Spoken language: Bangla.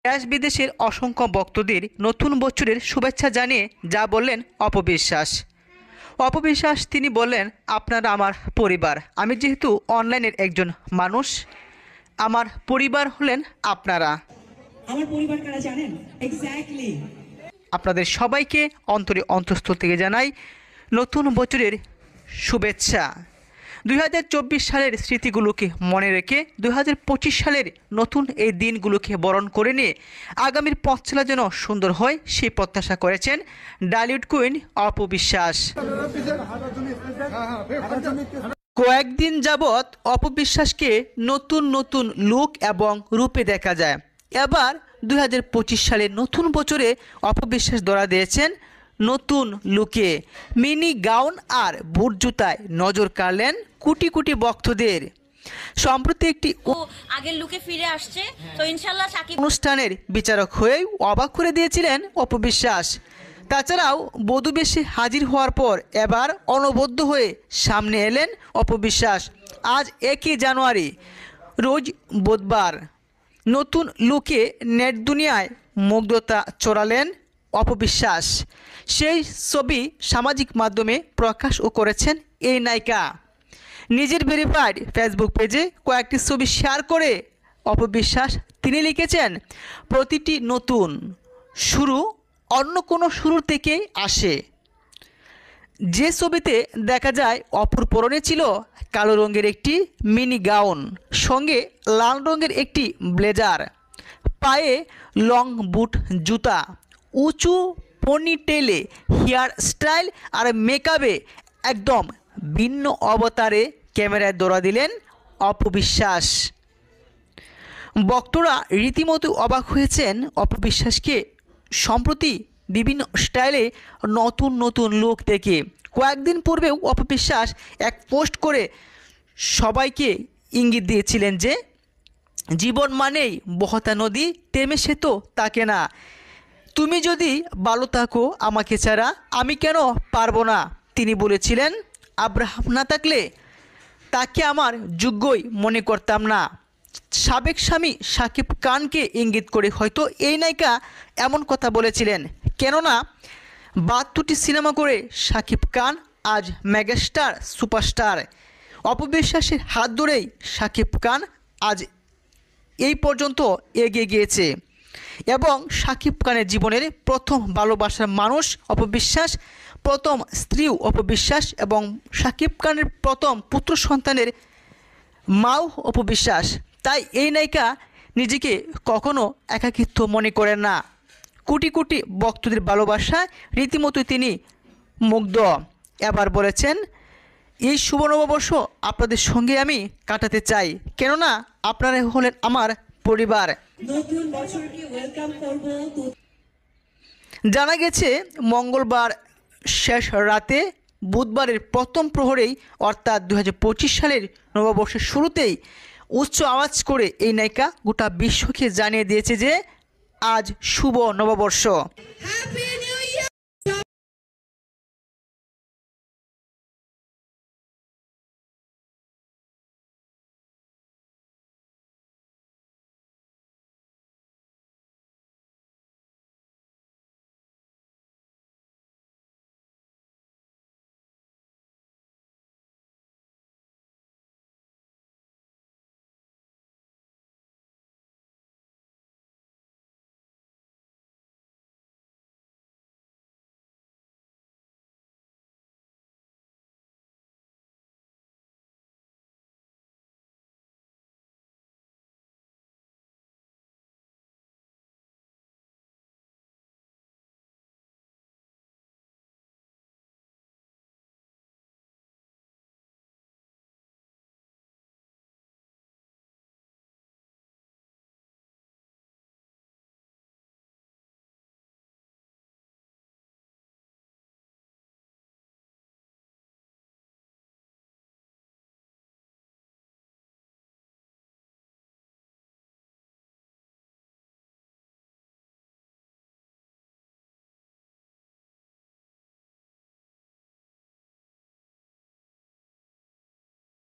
দেশ বিদেশের অসংখ্য ভক্তদের নতুন বছরের শুভেচ্ছা জানিয়ে যা বললেন অপবিশ্বাস। অপবিশ্বাস তিনি বললেন, আপনারা আমার পরিবার। আমি যেহেতু অনলাইনের একজন মানুষ, আমার পরিবার হলেন আপনারা। আমার পরিবার কারা জানেন? এক্স্যাক্টলি আপনাদের সবাইকে অন্তঃস্থল থেকে জানাই নতুন বছরের শুভেচ্ছা। 2024 সালের স্মৃতিগুলোকে মনে রেখে 2025 সালের নতুন এই দিনগুলোকে বরণ করে নিয়ে আগামীর পথ চলা যেন সুন্দর হয় সেই প্রত্যাশা করেছেন ডালিউড কুইন অপবিশ্বাস। কয়েকদিন যাবৎ অপবিশ্বাসকে নতুন নতুন লুক এবং রূপে দেখা যায়। এবার 2025 সালের নতুন বছরে অপবিশ্বাস ধরা দিয়েছেন নতুন লুকে। মিনি গাউন আর বুট জুতায় নজর কাড়লেন কোটি কোটি ভক্তদের। সম্প্রতি একটি আগের লুকে ফিরে আসছে, তো ইনশাআল্লাহ সাকিব অনুষ্ঠানের বিচারক হয়েই অবাক করে দিয়েছিলেন অপবিশ্বাস। তাছাড়াও বধূ বেশে হাজির হওয়ার পর এবার অনবদ্য হয়ে সামনে এলেন অপবিশ্বাস। আজ 1 জানুয়ারি, রোজ বুধবার, নতুন লুকে নেট দুনিয়ায় মুগ্ধতা চড়ালেন অপবিশ্বাস। সেই ছবি সামাজিক মাধ্যমে প্রকাশও করেছেন এই নায়িকা। নিজের ভেরিফাইড ফেসবুক পেজে কয়েকটি ছবি শেয়ার করে অপবিশ্বাস তিনি লিখেছেন, প্রতিটি নতুন শুরু অন্য কোনো শুরু থেকে আসে। যে ছবিতে দেখা যায় অপুর পরনে ছিল কালো রঙের একটি মিনি গাউন, সঙ্গে লাল রঙের একটি ব্লেজার, পায়ে লং বুট জুতা, উঁচু পনিটেলে হেয়ার স্টাইল আর মেকআপে একদম ভিন্ন অবতারে ক্যামেরায় ধরা দিলেন অপবিশ্বাস। ভক্তরা রীতিমতো অবাক হয়েছেন অপবিশ্বাসকে সম্প্রতি বিভিন্ন স্টাইলে নতুন নতুন লুক দেখে। কয়েকদিন পূর্বেও অপবিশ্বাস এক পোস্ট করে সবাইকে ইঙ্গিত দিয়েছিলেন যে জীবন মানেই বহতা নদী, থেমে সে তো তাকে না। তুমি যদি ভালো থাকো আমাকে ছাড়া আমি কেন পারবো না। তিনি বলেছিলেন, আব্রাহাম না থাকলে তাকে আমার যোগ্যই মনে করতাম না। সাবেক স্বামী শাকিব খানকে ইঙ্গিত করে হয়তো এই নায়িকা এমন কথা বলেছিলেন, কেননা 72টি সিনেমা করে শাকিব খান আজ মেগাস্টার সুপারস্টার। অপবিশ্বাসের হাত ধরেই শাকিব খান আজ এই পর্যন্ত এগিয়ে গিয়েছে এবং শাকিব খানের জীবনের প্রথম ভালোবাসার মানুষ অপবিশ্বাস, প্রথম স্ত্রীও অপবিশ্বাস এবং শাকিব খানের প্রথম পুত্র সন্তানের মাও অপবিশ্বাস। তাই এই নায়িকা নিজেকে কখনো একাকিত্ব মনে করেন না। কোটি কোটি ভক্তদের ভালোবাসায় রীতিমতো তিনি মুগ্ধ। এবার বলেছেন, এই শুভ নববর্ষ আপনাদের সঙ্গে আমি কাটাতে চাই, কেননা আপনারা হলেন আমার পরিবার। নতুন বছরকে ওয়েলকাম করব। জানা গেছে মঙ্গলবার শেষ রাতে বুধবারের প্রথম প্রহরেই অর্থাৎ 2025 সালের নববর্ষের শুরুতেই উচ্চ আওয়াজ করে এই নায়িকা গোটা বিশ্বকে জানিয়ে দিয়েছে যে আজ শুভ নববর্ষ। হ্যাপি